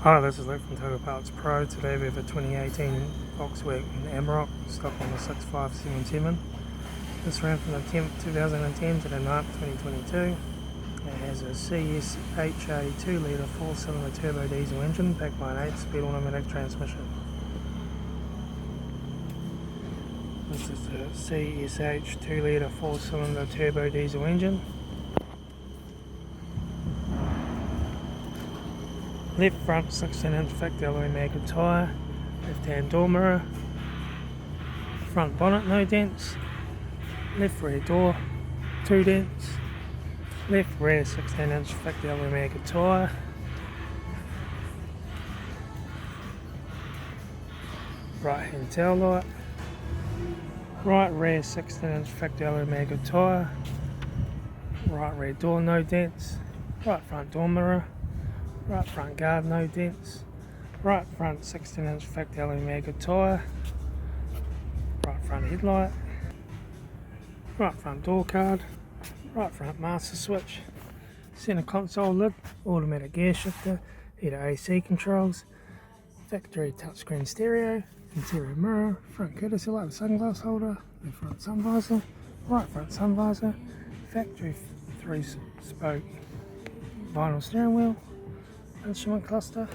Hi, this is Luke from Total Pallets Pro. Today we have a 2018 Volkswagen Amarok, stock on the 6577. This ran from the 10th 2010 to the 9th 2022. It has a CSHA 2 litre 4-cylinder turbo diesel engine backed by an 8-speed automatic transmission. This is the CSH 2 litre 4-cylinder turbo diesel engine. Left front 16-inch thick alloy magnet tyre, left hand door mirror, front bonnet no dents, left rear door 2 dents, left rear 16-inch thick alloy magnet tyre, right hand tail light, right rear 16-inch thick alloy magnet tyre, right rear door no dents, right front door mirror, right front guard no dents, right front 16-inch thick alloy magnet tyre, right front headlight, right front door card, right front master switch, centre console lid, automatic gear shifter, heater AC controls, factory touchscreen stereo, interior mirror, front carousel light with sunglass holder, left front sun visor, right front sun visor, factory 3-spoke vinyl steering wheel, instrument cluster,